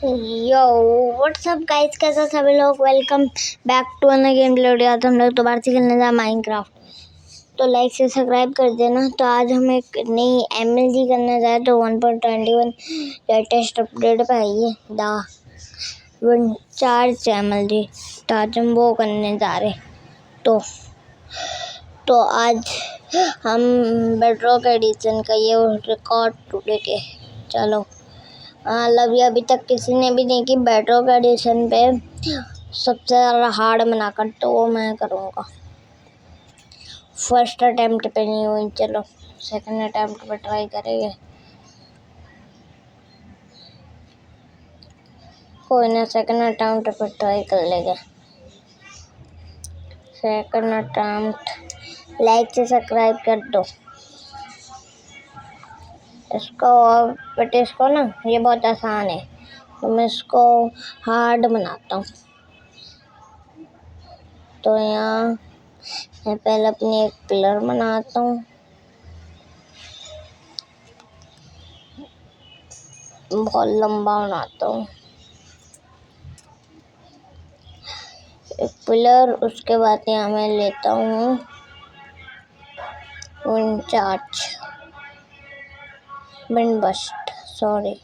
यो WhatsApp guys, कैसा सभी लोग। Welcome back to another game video. आज हम लोग दोबारा से खेलने जा माइनक्राफ्ट, तो लाइक से सब्सक्राइब कर देना। तो आज हम एक नई एमएलजी करने जा रहे, तो 1.21 लेटेस्ट अपडेट पे आई है द विंचार्ज एमएलजी। तो आज हम वो करने जा रहे। तो आज हम बेडरॉक एडिशन का ये रिकॉर्ड टूटे के चलो अभी तक किसी ने भी नहीं की बेडरॉक एडिशन पे सबसे ज़्यादा हार्ड बनाकर, तो वो मैं करूँगा। फर्स्ट अटेम्प्ट पे नहीं हुई, चलो सेकंड अटेम्प्ट पे ट्राई करेंगे। कोई ना, सेकंड अटेम्प्ट पे ट्राई कर लेंगे। सेकंड अटेम्प्ट, लाइक से सब्सक्राइब कर दो इसको। बट इसको ना, ये बहुत आसान है, तो मैं इसको हार्ड बनाता हूँ। तो यहाँ मैं पहले अपनी एक पिलर बनाता हूँ, बहुत लंबा बनाता हूँ एक पिलर। उसके बाद यहाँ मैं लेता हूँ विंड बस्ट, सॉरी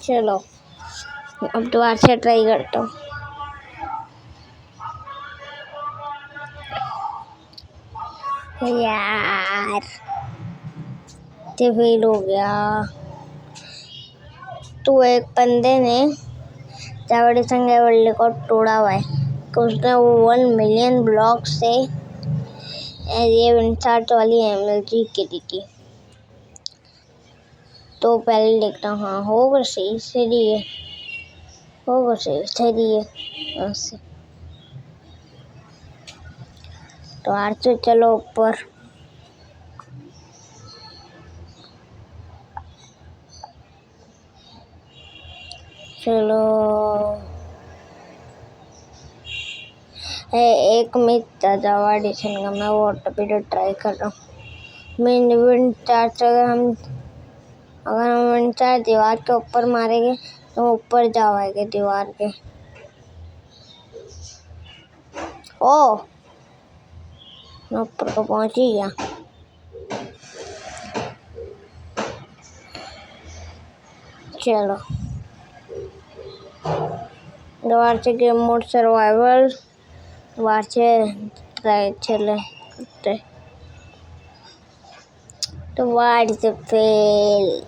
चलो अब दोबारा से ट्राई करता हूँ। यार तो फेल हो गया। तो एक बंदे ने चावड़ी संगे वर्ल्ड रिकॉर्ड तोड़ा हुआ है कि उसने 1 मिलियन ब्लॉक से ये विंचार्ज वाली एमएलजी की थी। तो पहले देखता हूँ, हाँ होगा सही है, होगा सही है ऐसे। तो आज से चलो ऊपर। चलो एक मिनट जावा एडिशन का मैं वाटर पीरियड ट्राई कर रहा हूँ। मैं विंचार्ज अगर हम विंचार्ज दीवार के ऊपर मारेंगे तो ऊपर जाएंगे दीवार के। ओ मैं ऊपर तो पहुंच ही गया। चलो दोबारा से गेम मोड सर्वाइवल, दोबारा से ट्राई चले करते। दोबारा से फेल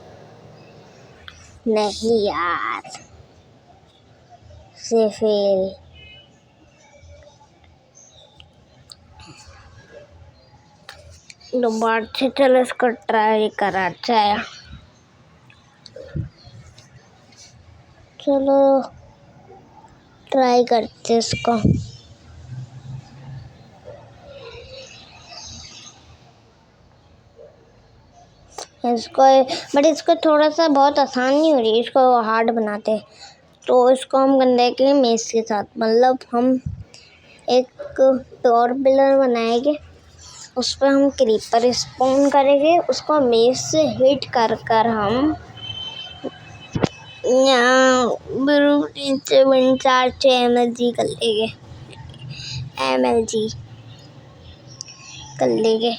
नहीं यार, से फेल। दोबारा से चलो इसको ट्राई करा जाए। चलो ट्राई करते इसको। बट इसको थोड़ा सा बहुत आसान नहीं हो रही, इसको हार्ड बनाते। तो इसको हम कर देंगे मेज के साथ, मतलब हम एक और पिलर बनाएंगे, उस पर हम क्रीपर स्पॉन करेंगे, उसको मेज से हिट कर कर हम यहाँ नीचे विंचार्ज एमएलजी कर लेंगे, एमएलजी कर लेंगे।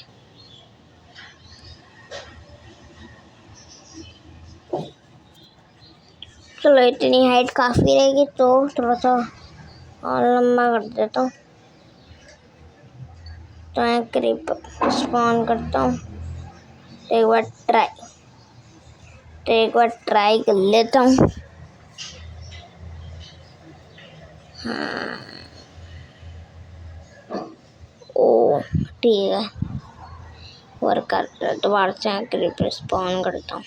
चलो इतनी हाइट काफ़ी रहेगी, तो थोड़ा सा और लंबा कर देता हूँ। तो मैं क्रीपर स्पॉन करता हूँ, तो एक बार ट्राई कर लेता हूँ। हाँ ओ ठीक है, वर्क कर रहा है। दोबारा से क्रीपर स्पॉन करता हूँ।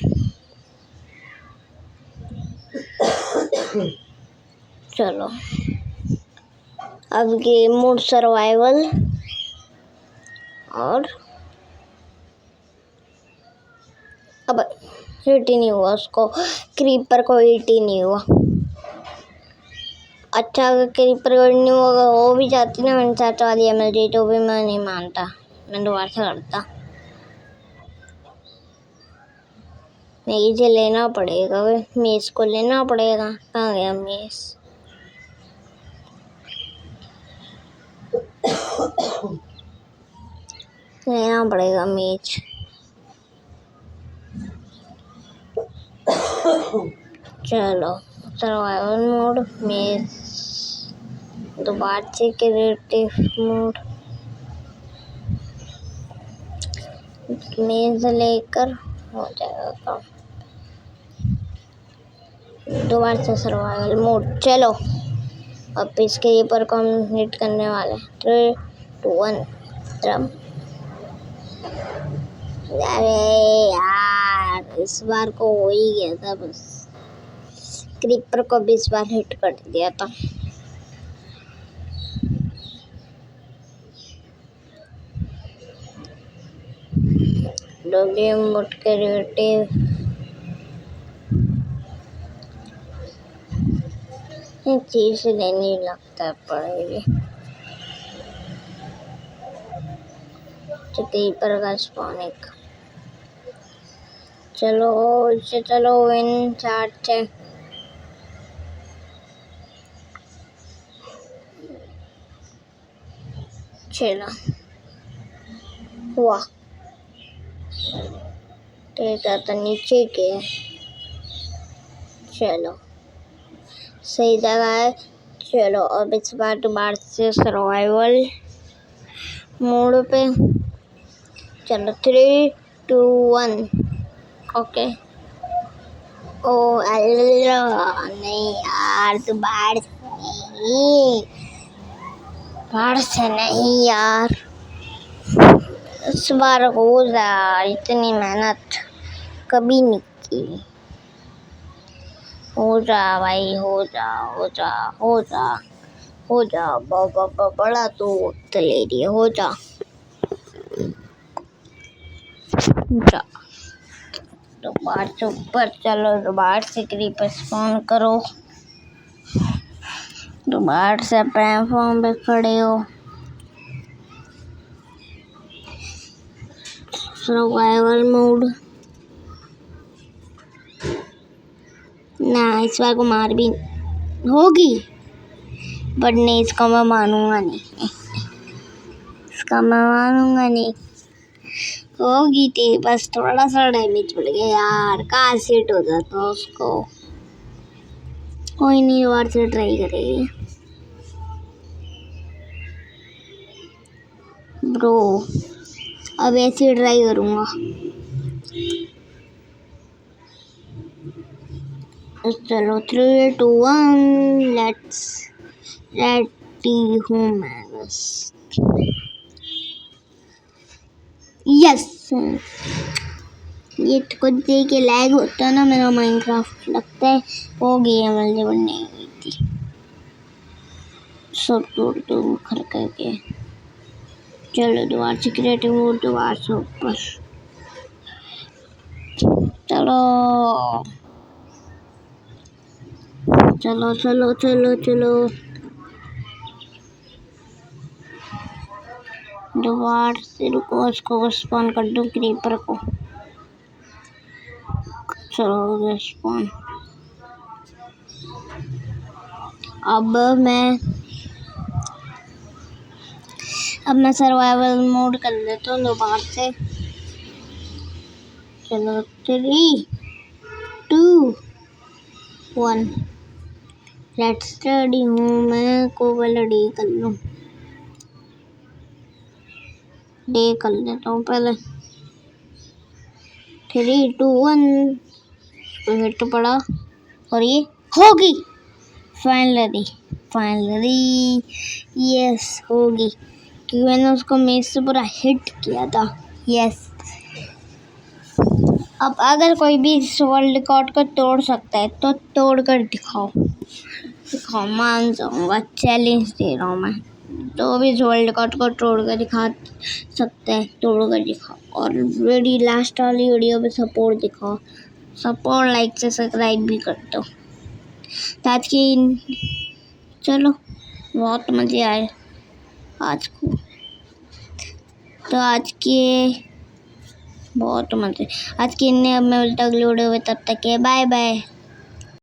चलो अब गेम मोड सर्वाइवल, और अब हिट ही नहीं हुआ, उसको क्रीपर को हिट ही नहीं हुआ। अच्छा अगर क्रीपर कंटिन्यू हो भी जाती ना मैंने 7 वाली एमएलजी तो भी मैं नहीं मानता, मैं दोबारा से करता। मैगी से लेना पड़ेगा, वे मेस को लेना पड़ेगा। कहाँ गया मेस? लेना पड़ेगा मेज। चलो सर्वाइवल मोड, मेज, दोबारा से क्रिएटिव मोड, मेज लेकर हो जाएगा काम। दोबारा से सर्वाइवल मोड। चलो अब इसके ऊपर कंप्लीट करने वाले 3, 2, 1 ड्रम। अरे यार इस बार को हो ही गया था, बस क्रीपर को भी इस बार हिट कर दिया था। गेम मोड क्रिएटिव, ये चीज लेनी लगता है पड़ेगी। क्रीपर का स्पॉनिंग। चलो इसे चलो विन चार्ट है। चलो हुआ तो नीचे के। चलो सही जगह है। चलो अब इस बार दोबारा से सर्वाइवल मोड पे। चलो 3, 2, 1 ओके। ओ अल्लाह नहीं यार, तू बाहर से नहीं यार, इस बार हो जा। इतनी मेहनत कभी नहीं की। हो जा भाई, हो जा हो जा हो जा हो जा। बड़ा तो वक्त ले रही है, हो जा जा। दोबारा से ऊपर चलो, दोबारा से क्रीपर स्पॉन करो, दोबारा से प्लेटफॉर्म पे खड़े हो। सर्वाइवल मोड ना, इस बार को मार भी होगी बट नहीं, इसका मैं मानूंगा नहीं, इसका मैं मानूंगा नहीं। होगी थी, बस थोड़ा सा डैमेज पड़ गया यार, कहाँ से हिट हो जाता उसको। कोई नहीं, बार से ट्राई करेगी ब्रो, अब ऐसे ट्राई करूँगा। चलो 3, 2, 1 लेट्स रेडी हूँ मैं बस। यस, ये तो कुछ देर के लैग होता है ना मेरा माइनक्राफ्ट, लगता है वो गेम वाली बनने गई थी। सब तोड़ दो खर करके। चलो दोबारा से क्रिएटिव मोड, दोबारा से ऊपर। चलो चलो चलो चलो चलो दोबारा से रुको, इसको स्पॉन कर दो क्रीपर को। चलो स्पॉन। अब मैं सर्वाइवल मोड कर लेता हूँ दोबारा से। चलो 3, 2, 1 लेट्स रेडी हूँ मैं, को डे कर लूँ, डे कर लेता हूँ पहले। 3, 2, 1 हिट पड़ा और ये होगी फाइनली यस होगी, क्योंकि मैंने उसको मेज से पूरा हिट किया था। यस, अब अगर कोई भी इस वर्ल्ड रिकॉर्ड को तोड़ सकता है तो तोड़ कर दिखाओ, मान जाऊंगा, चैलेंज दे रहा हूँ मैं। तो भी इस वर्ल्ड रिकॉर्ड को तोड़ कर दिखा सकते हैं, तोड़ कर दिखाओ। और लास्ट वाली वीडियो पे सपोर्ट दिखाओ, सपोर्ट लाइक से सब्सक्राइब भी कर दो ताकि चलो बहुत मज़े आए आज को, तो आज के बहुत मज़े, आज के इन्हें अब मैं उल्टा वीडियो, तब तक के बाय बाय।